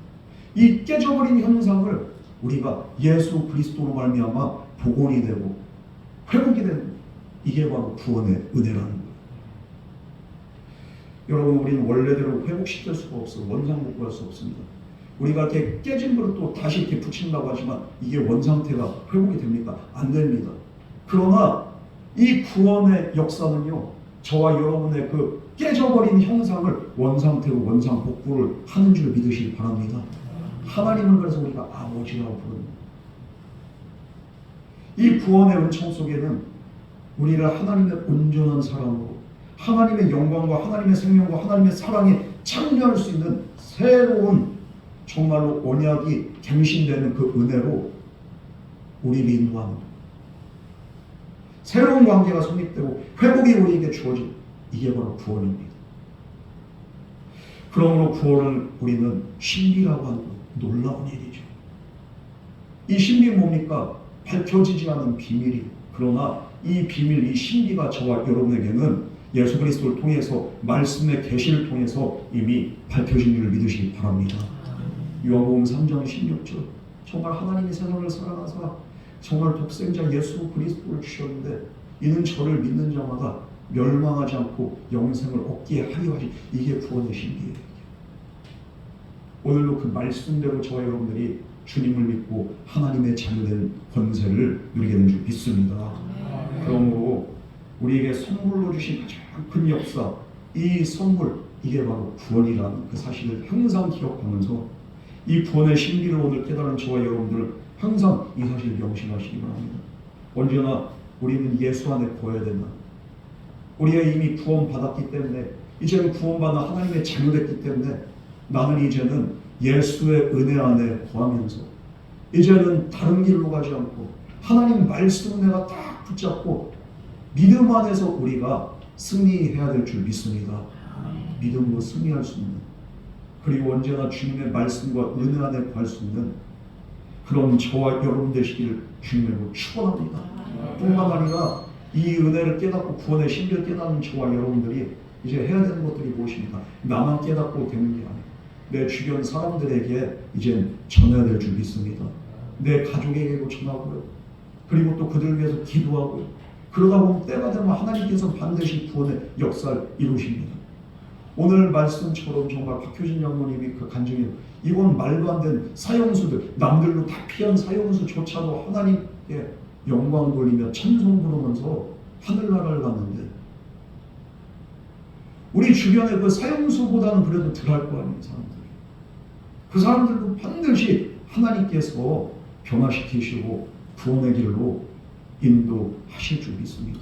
이 깨져버린 형상을 우리가 예수 그리스도로 말미암아 복원이 되고 회복이 되는 이게 바로 구원의 은혜라는 거예요. 여러분, 우리는 원래대로 회복시킬 수가 없어요. 원상복구할 수 없습니다. 우리가 이렇게 깨진 걸 또 다시 이렇게 붙인다고 하지만 이게 원상태가 회복이 됩니까? 안 됩니다. 그러나 이 구원의 역사는요, 저와 여러분의 그 깨져버린 형상을 원상태로 원상복구를 하는 줄 믿으시기 바랍니다. 하나님은 그래서 우리가 아버지라고 부릅니다. 이 구원의 은총 속에는 우리를 하나님의 온전한 사랑으로 하나님의 영광과 하나님의 생명과 하나님의 사랑에 참여할 수 있는 새로운 정말로 언약이 갱신되는 그 은혜로 우리를 인도합니다. 새로운 관계가 성립되고 회복이 우리에게 주어진 이게 바로 구원입니다. 그러므로 구원을 우리는 신비라고 하는 놀라운 일이죠. 이 신비는 뭡니까? 밝혀지지 않은 비밀이. 그러나 이 비밀, 이 신비가 저와 여러분에게는 예수 그리스도를 통해서 말씀의 계시를 통해서 이미 밝혀진 줄 믿으시기 바랍니다. 요한복음 3장 16절 정말 하나님이 세상을 사랑하사 정말 독생자 예수 그리스도를 주셨는데 이는 저를 믿는 자마다 멸망하지 않고 영생을 얻게 하려 하시. 이게 구원의 신비예요. 오늘도 그 말씀대로 저와 여러분들이 주님을 믿고 하나님의 자녀된 권세를 누리게 된 줄 믿습니다. 그러므로 우리에게 선물로 주신 가장 큰 역사, 이 선물, 이게 바로 구원이라는 그 사실을 항상 기억하면서 이 구원의 신비를 오늘 깨달은 저와 여러분들 항상 이 사실을 명심하시기 바랍니다. 언제나 우리는 예수 안에 거해야 된다. 우리가 이미 구원받았기 때문에 이제는 구원받은 하나님의 자녀됐기 때문에 나는 이제는 예수의 은혜 안에 거하면서 이제는 다른 길로 가지 않고 하나님 말씀을 내가 딱 붙잡고 믿음 안에서 우리가 승리해야 될 줄 믿습니다. 믿음으로 승리할 수 있는, 그리고 언제나 주님의 말씀과 은혜 안에 거할 수 있는 그런 저와 여러분 되시기를 주님으로 축원합니다. 뿐만 아니라 이 은혜를 깨닫고 구원의 신비를 깨닫는 저와 여러분들이 이제 해야 되는 것들이 무엇입니까? 나만 깨닫고 되는 게 아니에요. 내 주변 사람들에게 이제 전해야 될 줄 믿습니다. 내 가족에게도 전하고요. 그리고 또 그들을 위해서 기도하고요. 그러다 보면 때가 되면 하나님께서 반드시 구원의 역사를 이루십니다. 오늘 말씀처럼 정말 박효진 장로님이 그 간증이 이건 말도 안 되는 사형수들, 남들로 다 피한 사형수조차도 하나님께 영광 돌리며 찬송 부르면서 하늘나라를 갔는데 우리 주변에 그 사형수보다는 그래도 덜할 거 아니에요. 그 사람들도 반드시 하나님께서 변화시키시고 구원의 길로 인도하실 줄 믿습니다.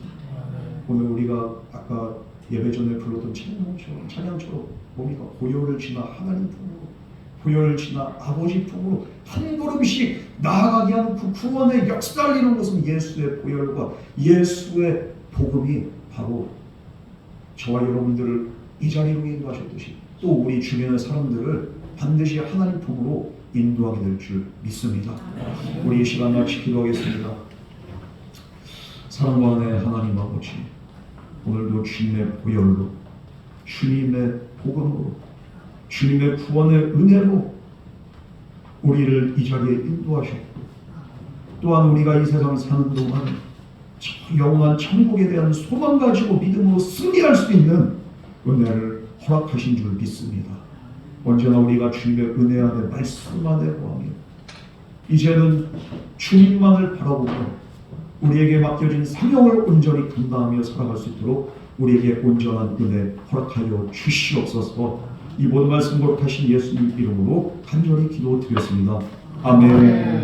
오늘 우리가 아까 예배 전에 불렀던 찬양처럼 뭡니까? 보혈을 지나 하나님 품으로, 보혈을 지나 아버지 품으로 한 걸음씩 나아가게 하는 그 구원의 역사를 이루는 것은 예수의 보혈과 예수의 복음이 바로 저와 여러분들을 이 자리로 인도하셨듯이 또 우리 주변의 사람들을 반드시 하나님 품으로 인도하게 될 줄 믿습니다. 우리 이 시간 마치 기도하겠습니다. 사랑과 은혜의 하나님 아버지, 오늘도 주님의 보혈로, 주님의 복음으로, 주님의 구원의 은혜로 우리를 이 자리에 인도하셨고, 또한 우리가 이 세상 사는 동안 영원한 천국에 대한 소망 가지고 믿음으로 승리할 수 있는 은혜를 허락하신 줄 믿습니다. 언제나 우리가 주님의 은혜 안에 말씀 안에 거하며 이제는 주님만을 바라보고 우리에게 맡겨진 사명을 온전히 감당하며 살아갈 수 있도록 우리에게 온전한 은혜 허락하여 주시옵소서. 이 모든 말씀 거룩하신 예수님 이름으로 간절히 기도드렸습니다. 아멘.